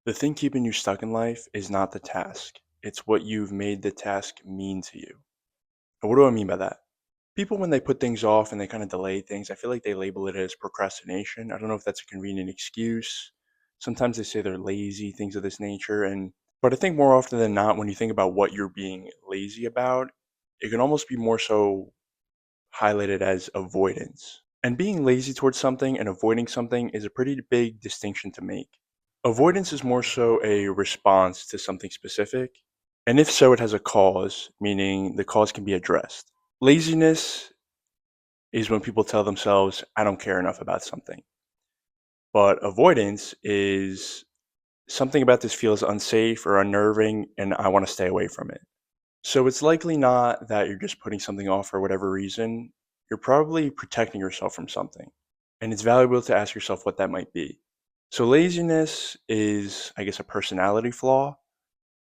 The thing keeping you stuck in life is not the task. It's what you've made the task mean to you. And what do I mean by that? People, when they put things off and they kind of delay things, I feel like they label it as procrastination. I don't know if that's a convenient excuse. Sometimes they say they're lazy, things of this nature. But I think more often than not, when you think about what you're being lazy about, it can almost be more so highlighted as avoidance. And being lazy towards something and avoiding something is a pretty big distinction to make. Avoidance is more so a response to something specific, and if so, it has a cause, meaning the cause can be addressed. Laziness is when people tell themselves, I don't care enough about something. But avoidance is something about this feels unsafe or unnerving, and I want to stay away from it. So it's likely not that you're just putting something off for whatever reason. You're probably protecting yourself from something. And it's valuable to ask yourself what that might be. So laziness is, I guess, a personality flaw.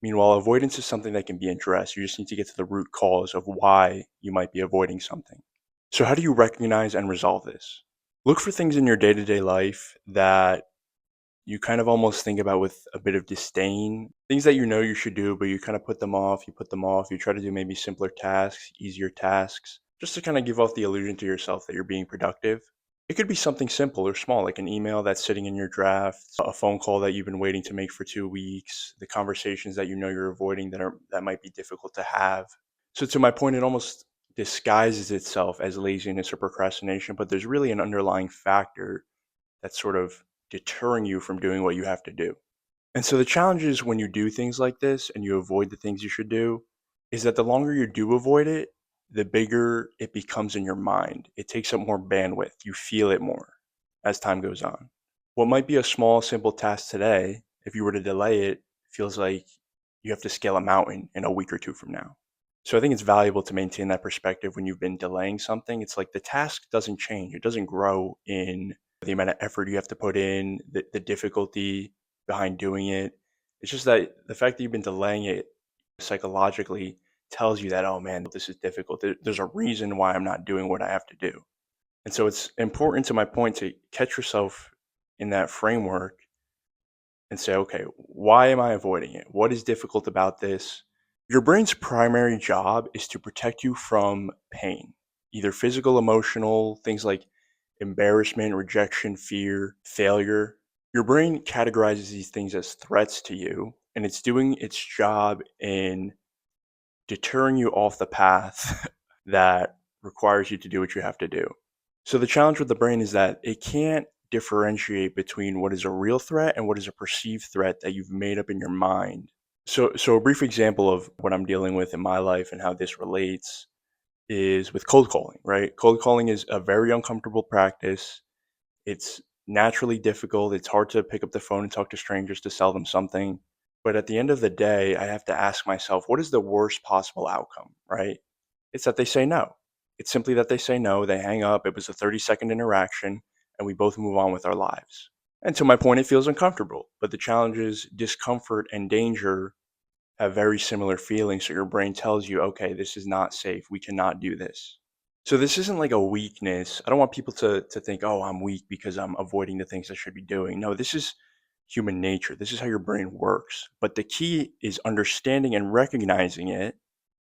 Meanwhile, avoidance is something that can be addressed. You just need to get to the root cause of why you might be avoiding something. So, how do you recognize and resolve this? Look for things in your day to day life that you kind of almost think about with a bit of disdain. Things that you know you should do, but you kind of put them off, you try to do maybe simpler tasks, easier tasks, just to kind of give off the illusion to yourself that you're being productive. It could be something simple or small, like an email that's sitting in your drafts, a phone call that you've been waiting to make for 2 weeks, the conversations that you know you're avoiding that might be difficult to have. So to my point, it almost disguises itself as laziness or procrastination, but there's really an underlying factor that's sort of deterring you from doing what you have to do. And so the challenge is when you do things like this and you avoid the things you should do, is that the longer you do avoid it, the bigger it becomes in your mind. It takes up more bandwidth. You feel it more as time goes on. What might be a small, simple task today, if you were to delay it, feels like you have to scale a mountain in a week or two from now. So I think it's valuable to maintain that perspective when you've been delaying something. It's like the task doesn't change, it doesn't grow in the amount of effort you have to put in, the difficulty behind doing it. It's just that the fact that you've been delaying it psychologically tells you that, oh man, this is difficult. There's a reason why I'm not doing what I have to do. And so it's important to my point to catch yourself in that framework and say, okay, why am I avoiding it? What is difficult about this? Your brain's primary job is to protect you from pain, either physical, emotional, things like embarrassment, rejection, fear, failure. Your brain categorizes these things as threats to you, and it's doing its job in deterring you off the path that requires you to do what you have to do. So the challenge with the brain is that it can't differentiate between what is a real threat and what is a perceived threat that you've made up in your mind. So a brief example of what I'm dealing with in my life and how this relates is with cold calling, right? Cold calling is a very uncomfortable practice. It's naturally difficult. It's hard to pick up the phone and talk to strangers to sell them something. But at the end of the day, I have to ask myself, what is the worst possible outcome, right? It's that they say no. It's simply that they say no, they hang up. It was a 30-second interaction, and we both move on with our lives. And to my point, it feels uncomfortable. But the challenge is discomfort and danger have very similar feelings. So your brain tells you, okay, this is not safe. We cannot do this. So this isn't like a weakness. I don't want people to think, oh, I'm weak because I'm avoiding the things I should be doing. No, this is human nature. This is how your brain works. But the key is understanding and recognizing it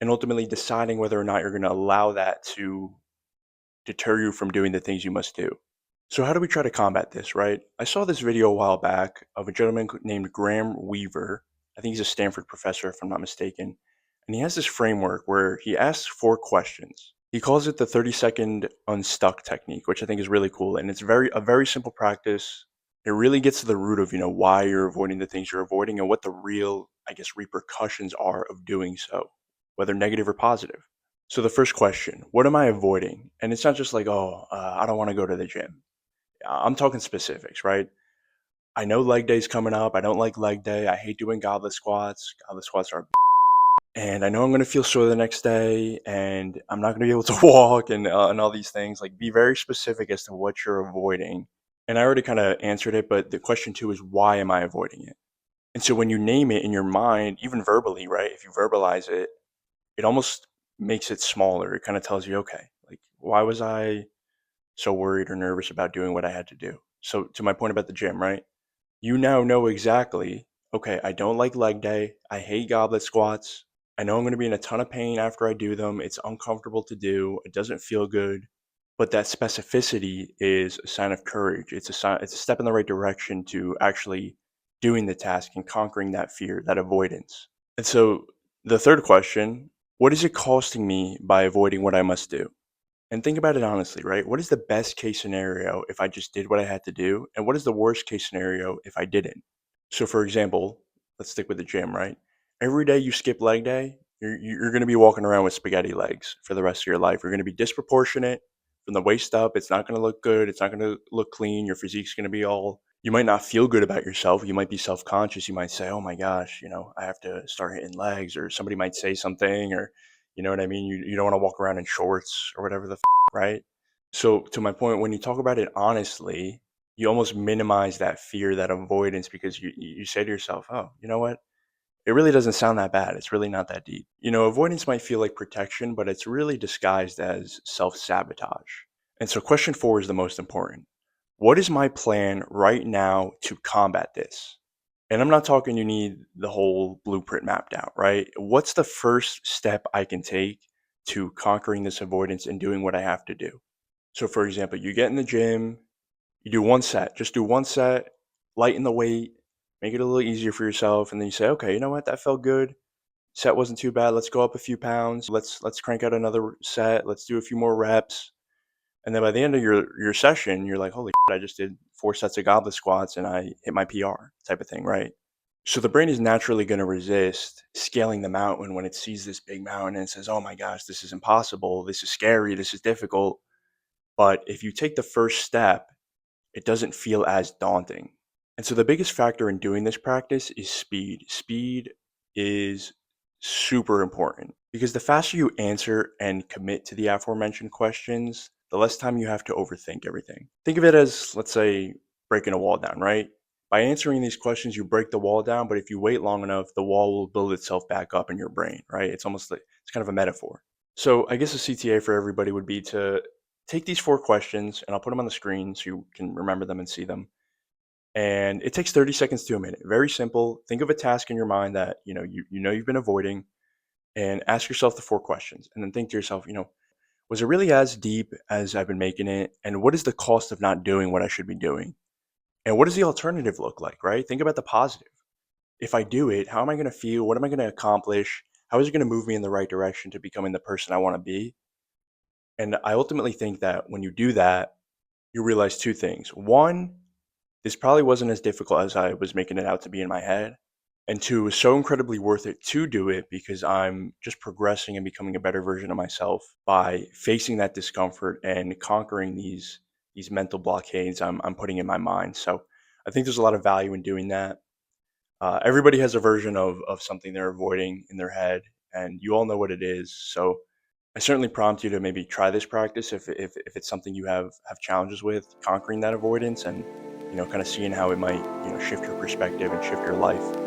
and ultimately deciding whether or not you're going to allow that to deter you from doing the things you must do. So how do we try to combat this, right? I saw this video a while back of a gentleman named Graham Weaver. I think he's a Stanford professor, if I'm not mistaken. And he has this framework where he asks 4 questions. He calls it the 30-second unstuck technique, which I think is really cool. And it's a very simple practice. It really gets to the root of, why you're avoiding the things you're avoiding and what the real, I guess, repercussions are of doing so, whether negative or positive. So the first question, what am I avoiding? And it's not just like, oh, I don't want to go to the gym. I'm talking specifics, right? I know leg day's coming up. I don't like leg day. I hate doing goblet squats. Goblet squats are, and I know I'm going to feel sore the next day, and I'm not going to be able to walk, and all these things. Like, be very specific as to what you're avoiding. And I already kind of answered it, but the question two is, why am I avoiding it? And so when you name it in your mind, even verbally, right? If you verbalize it, it almost makes it smaller. It kind of tells you, okay, like, why was I so worried or nervous about doing what I had to do? So to my point about the gym, right? You now know exactly okay, I don't like leg day. I hate goblet squats. I know I'm going to be in a ton of pain after I do them. It's uncomfortable to do. It doesn't feel good. But that specificity is a sign of courage. It's a step in the right direction to actually doing the task and conquering that fear, that avoidance. And so the third question, what is it costing me by avoiding what I must do? And think about it honestly, right? What is the best case scenario if I just did what I had to do? And what is the worst case scenario if I didn't? So, for example, let's stick with the gym, right? Every day you skip leg day, you're going to be walking around with spaghetti legs for the rest of your life. You're going to be disproportionate from the waist up. It's not going to look good. It's not going to look clean. Your physique's going to be all, you might not feel good about yourself. You might be self conscious. You might say, oh my gosh, I have to start hitting legs, or somebody might say something, or you know what I mean? You don't want to walk around in shorts or whatever right? So, to my point, when you talk about it honestly, you almost minimize that fear, that avoidance, because you say to yourself, oh, you know what? It really doesn't sound that bad. It's really not that deep. Avoidance might feel like protection, but it's really disguised as self sabotage. And so, question four is the most important. What is my plan right now to combat this? And I'm not talking you need the whole blueprint mapped out, right? What's the first step I can take to conquering this avoidance and doing what I have to do? So, for example, you get in the gym, you do one set, just do one set, lighten the weight, make it a little easier for yourself, and then you say, okay, you know what, that felt good. Set wasn't too bad. Let's go up a few pounds. Let's crank out another set. Let's do a few more reps. And then by the end of your session, you're like, holy shit, I just did 4 sets of goblet squats and I hit my PR type of thing, right? So the brain is naturally going to resist scaling the mountain when it sees this big mountain and says, oh my gosh, this is impossible. This is scary. This is difficult. But if you take the first step, it doesn't feel as daunting. And so the biggest factor in doing this practice is speed. Speed is super important because the faster you answer and commit to the aforementioned questions, the less time you have to overthink everything. Think of it as, let's say, breaking a wall down, right? By answering these questions, you break the wall down, but if you wait long enough, the wall will build itself back up in your brain, right? It's almost like it's kind of a metaphor. So I guess a CTA for everybody would be to take these 4 questions, and I'll put them on the screen so you can remember them and see them. And it takes 30 seconds to a minute. Very simple. Think of a task in your mind that you know you've been avoiding, and ask yourself the 4 questions. And then think to yourself, was it really as deep as I've been making it? And what is the cost of not doing what I should be doing? And what does the alternative look like, right? Think about the positive. If I do it, how am I going to feel? What am I going to accomplish? How is it going to move me in the right direction to becoming the person I want to be? And I ultimately think that when you do that, you realize 2 things. One, this probably wasn't as difficult as I was making it out to be in my head. And two, it was so incredibly worth it to do it because I'm just progressing and becoming a better version of myself by facing that discomfort and conquering these mental blockades I'm putting in my mind. So I think there's a lot of value in doing that. Everybody has a version of something they're avoiding in their head, and you all know what it is. So I certainly prompt you to maybe try this practice if it's something you have challenges with conquering that avoidance, and kind of seeing how it might shift your perspective and shift your life.